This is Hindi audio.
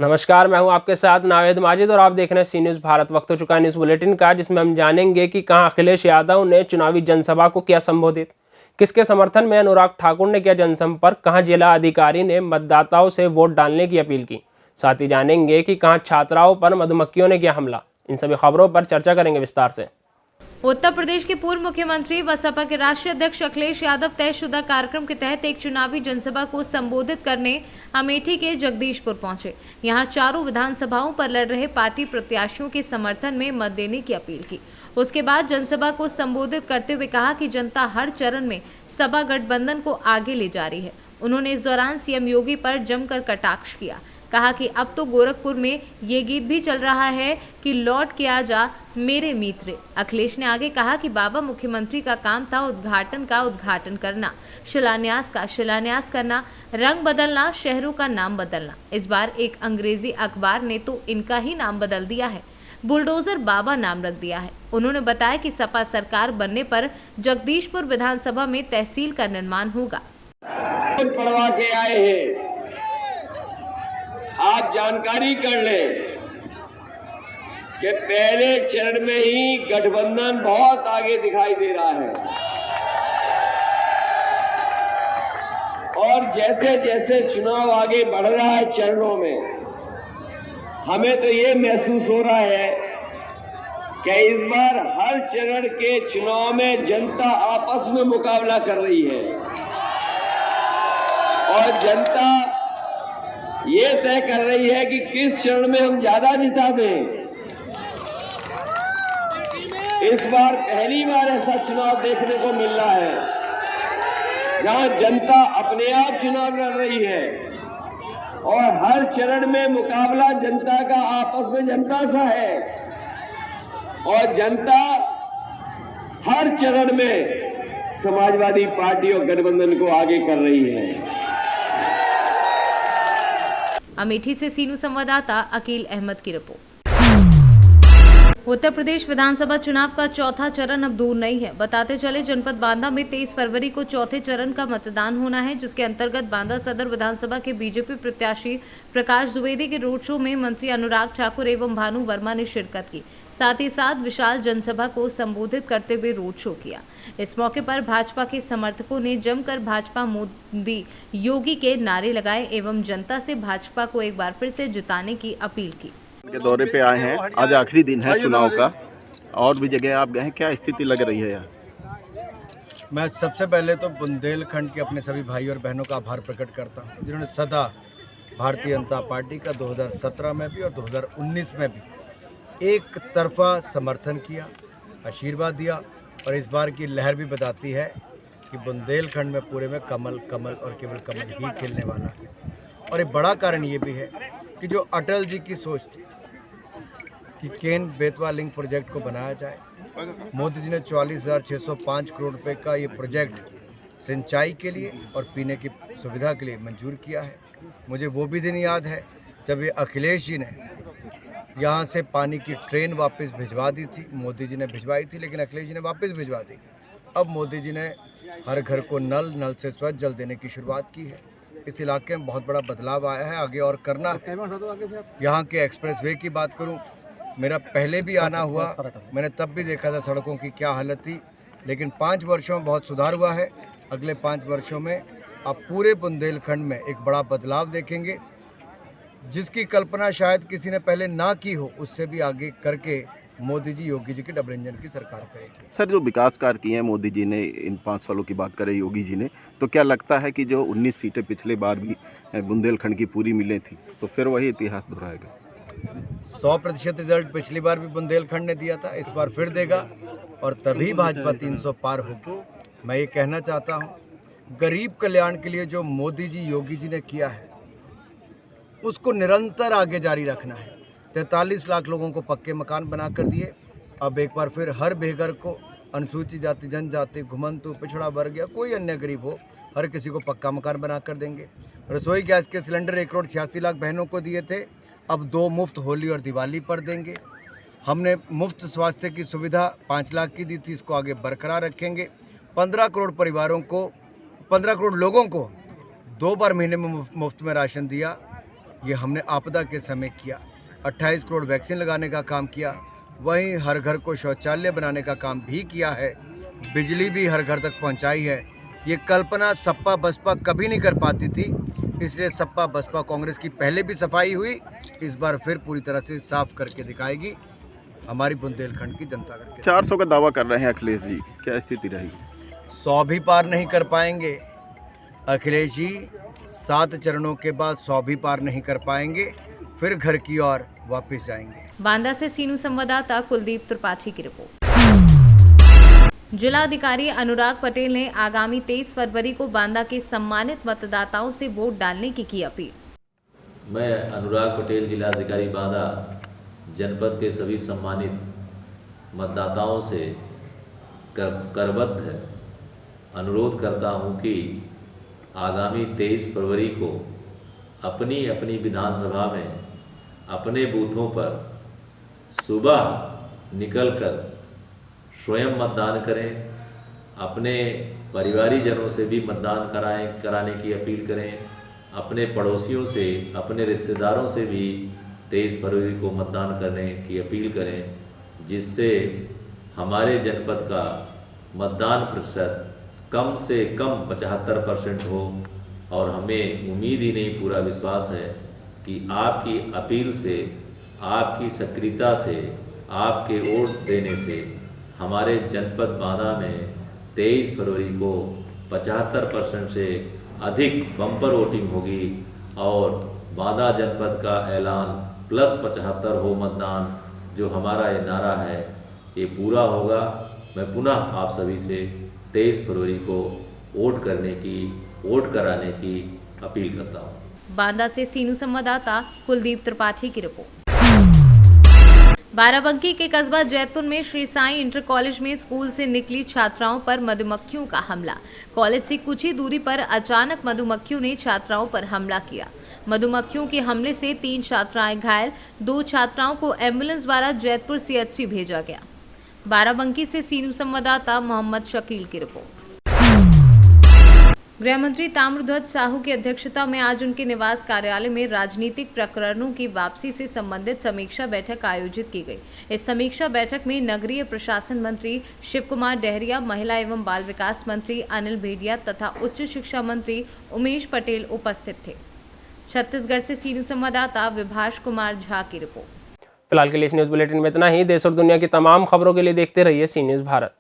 नमस्कार, मैं हूं आपके साथ नावेद माजिद और आप देख रहे हैं सी न्यूज़ भारत। वक्त हो चुका है न्यूज़ बुलेटिन का, जिसमें हम जानेंगे कि कहां अखिलेश यादव ने चुनावी जनसभा को किया संबोधित, किसके समर्थन में अनुराग ठाकुर ने किया जनसंपर्क, कहां जिला अधिकारी ने मतदाताओं से वोट डालने की अपील की। साथ ही जानेंगे कि कहां छात्राओं पर मधुमक्खियों ने किया हमला। इन सभी खबरों पर चर्चा करेंगे विस्तार से। उत्तर प्रदेश के पूर्व मुख्यमंत्री व सपा के राष्ट्रीय अध्यक्ष अखिलेश यादव तयशुदा कार्यक्रम के तहत एक चुनावी जनसभा को संबोधित करने अमेठी के जगदीशपुर पहुंचे। यहां चारों विधानसभाओं पर लड़ रहे पार्टी प्रत्याशियों के समर्थन में मत देने की अपील की। उसके बाद जनसभा को संबोधित करते हुए कहा कि जनता हर चरण में सपा गठबंधन को आगे ले जा रही है। उन्होंने इस दौरान सीएम योगी पर जमकर कटाक्ष किया। कहा कि अब तो गोरखपुर में ये गीत भी चल रहा है कि लौट के आ जा मेरे मित्र। अखिलेश ने आगे कहा कि बाबा मुख्यमंत्री का काम था उद्घाटन का उद्घाटन करना, शिलान्यास का शिलान्यास करना, रंग बदलना, शहरों का नाम बदलना। इस बार एक अंग्रेजी अखबार ने तो इनका ही नाम बदल दिया है, बुलडोजर बाबा नाम रख दिया है। उन्होंने बताया कि सपा सरकार बनने पर जगदीशपुर विधानसभा में तहसील का निर्माण होगा। पढ़वा के आए हैं, आप जानकारी कर लें कि पहले चरण में ही गठबंधन बहुत आगे दिखाई दे रहा है और जैसे जैसे चुनाव आगे बढ़ रहा है चरणों में, हमें तो ये महसूस हो रहा है कि इस बार हर चरण के चुनाव में जनता आपस में मुकाबला कर रही है और जनता ये तय कर रही है कि किस चरण में हम ज्यादा जिता दें। इस बार पहली बार ऐसा चुनाव देखने को मिल रहा है जहां जनता अपने आप चुनाव लड़ रही है और हर चरण में मुकाबला जनता का आपस में जनता सा है और जनता हर चरण में समाजवादी पार्टी और गठबंधन को आगे कर रही है। अमेठी से सीनू संवाददाता अकील अहमद की रिपोर्ट। उत्तर प्रदेश विधानसभा चुनाव का चौथा चरण अब दूर नहीं है। बताते चले जनपद बांदा में 23 फरवरी को चौथे चरण का मतदान होना है, जिसके अंतर्गत बांदा सदर विधानसभा के बीजेपी प्रत्याशी प्रकाश द्विवेदी के रोड शो में मंत्री अनुराग ठाकुर एवं भानु वर्मा ने शिरकत की। साथ ही साथ विशाल जनसभा को संबोधित करते हुए रोड शो किया। इस मौके पर भाजपा के समर्थकों ने जमकर भाजपा मोदी योगी के नारे लगाए एवं जनता से भाजपा को एक बार फिर से जिताने की अपील की। के दौरे पे आए हैं, आज आखिरी दिन है चुनाव का, और भी जगह आप गए हैं, क्या स्थिति लग रही है यहाँ? मैं सबसे पहले तो बुंदेलखंड के अपने सभी भाई और बहनों का आभार प्रकट करता हूँ, जिन्होंने सदा भारतीय जनता पार्टी का 2017 में भी और 2019 में भी एक तरफा समर्थन किया, आशीर्वाद दिया और इस बार की लहर भी बताती है कि बुंदेलखंड में पूरे में कमल कमल और केवल कमल ही खिलने वाला है। और एक बड़ा कारण ये भी है कि जो अटल जी की सोच थी कि केन बेतवा लिंक प्रोजेक्ट को बनाया जाए, मोदी जी ने 44,605 करोड़ रुपए का ये प्रोजेक्ट सिंचाई के लिए और पीने की सुविधा के लिए मंजूर किया है। मुझे वो भी दिन याद है जब ये अखिलेश जी ने यहाँ से पानी की ट्रेन वापस भिजवा दी थी, मोदी जी ने भिजवाई थी लेकिन अखिलेश जी ने वापस भिजवा दी। अब मोदी जी ने हर घर को नल से स्वच्छ जल देने की शुरुआत की है। इस इलाके में बहुत बड़ा बदलाव आया है, आगे और करना है। यहाँ के एक्सप्रेसवे की बात करूँ, मेरा पहले भी आना हुआ, मैंने तब भी देखा था सड़कों की क्या हालत थी, लेकिन 5 वर्षों में बहुत सुधार हुआ है। अगले 5 वर्षों में आप पूरे बुंदेलखंड में एक बड़ा बदलाव देखेंगे, जिसकी कल्पना शायद किसी ने पहले ना की हो, उससे भी आगे करके मोदी जी योगी जी की डबल इंजन की सरकार करेगी। सर, जो विकास कार्य किए हैं मोदी जी ने, इन 5 सालों की बात करें योगी जी ने, तो क्या लगता है कि जो 19 सीटें पिछले बार भी बुंदेलखंड की पूरी मिली थी, तो फिर वही इतिहास दोहराएगा? 100% रिजल्ट पिछली बार भी बुंदेलखंड ने दिया था, इस बार फिर देगा और तभी भाजपा 300 पार होगी। मैं ये कहना चाहता हूँ, गरीब कल्याण के लिए जो मोदी जी योगी जी ने किया है उसको निरंतर आगे जारी रखना है। 43 लाख लोगों को पक्के मकान बना कर दिए, अब एक बार फिर हर बेघर को, अनुसूचित जाति, जनजाति, घुमंतु, पिछड़ा वर्ग या कोई अन्य गरीब हो, हर किसी को पक्का मकान बना कर देंगे। रसोई गैस के सिलेंडर 1,86,00,000 बहनों को दिए थे, अब 2 मुफ्त होली और दिवाली पर देंगे। हमने मुफ्त स्वास्थ्य की सुविधा 5 लाख की दी थी, इसको आगे बरकरार रखेंगे। 15 करोड़ परिवारों को, 15 करोड़ लोगों को 2 बार महीने में मुफ्त में राशन दिया। ये हमने आपदा के समय किया। 28 करोड़ वैक्सीन लगाने का काम किया, वहीं हर घर को शौचालय बनाने का काम भी किया है, बिजली भी हर घर तक पहुंचाई है। ये कल्पना सपा बसपा कभी नहीं कर पाती थी, इसलिए सपा बसपा कांग्रेस की पहले भी सफाई हुई, इस बार फिर पूरी तरह से साफ करके दिखाएगी हमारी बुंदेलखंड की जनता करके। 400 का दावा कर रहे हैं अखिलेश जी, क्या स्थिति रहेगी? 100 भी पार नहीं कर पाएंगे अखिलेश जी, 7 चरणों के बाद 100 भी पार नहीं कर पाएंगे, फिर घर की ओर वापस जाएंगे। बांदा से सीनू संवाददाता कुलदीप त्रिपाठी की रिपोर्ट। जिलाधिकारी अनुराग पटेल ने आगामी 23 फरवरी को बांदा के सम्मानित मतदाताओं से वोट डालने की अपील। मैं अनुराग पटेल, जिलाधिकारी बांदा, जनपद के सभी सम्मानित मतदाताओं से करबद्ध अनुरोध करता हूं कि आगामी 23 फरवरी को अपनी अपनी विधानसभा में अपने बूथों पर सुबह निकलकर स्वयं मतदान करें, अपने परिवारीजनों से भी मतदान कराने की अपील करें, अपने पड़ोसियों से, अपने रिश्तेदारों से भी 23 फरवरी को मतदान करने की अपील करें, जिससे हमारे जनपद का मतदान प्रतिशत कम से कम 75% हो। और हमें उम्मीद ही नहीं, पूरा विश्वास है कि आपकी अपील से, आपकी सक्रियता से, आपके वोट देने से हमारे जनपद बांदा में 23 फरवरी को 75% से अधिक बम्पर वोटिंग होगी और बांदा जनपद का ऐलान +75 हो मतदान, जो हमारा ये नारा है, ये पूरा होगा। मैं पुनः आप सभी से 23 फरवरी को वोट कराने की अपील करता हूँ। बांदा से सीनू संवाददाता कुलदीप त्रिपाठी की रिपोर्ट। बाराबंकी के कस्बा जैतपुर में श्री साईं इंटर कॉलेज में स्कूल से निकली छात्राओं पर मधुमक्खियों का हमला। कॉलेज से कुछ ही दूरी पर अचानक मधुमक्खियों ने छात्राओं पर हमला किया। मधुमक्खियों के हमले से 3 छात्राएं घायल, 2 छात्राओं को एम्बुलेंस द्वारा जैतपुर CHC भेजा गया। बाराबंकी से सीनू संवाददाता मोहम्मद शकील की रिपोर्ट। गृह मंत्री ताम्रध्वज साहू की अध्यक्षता में आज उनके निवास कार्यालय में राजनीतिक प्रकरणों की वापसी से संबंधित समीक्षा बैठक आयोजित की गई। इस समीक्षा बैठक में नगरीय प्रशासन मंत्री शिव कुमार डहरिया, महिला एवं बाल विकास मंत्री अनिल भेड़िया तथा उच्च शिक्षा मंत्री उमेश पटेल उपस्थित थे। छत्तीसगढ़ से सीनू संवाददाता विभाष कुमार झा की रिपोर्ट। फिलहाल के लिए इस न्यूज़ बुलेटिन में इतना ही। देश और दुनिया की तमाम खबरों के लिए देखते रहिए सी न्यूज़ भारत।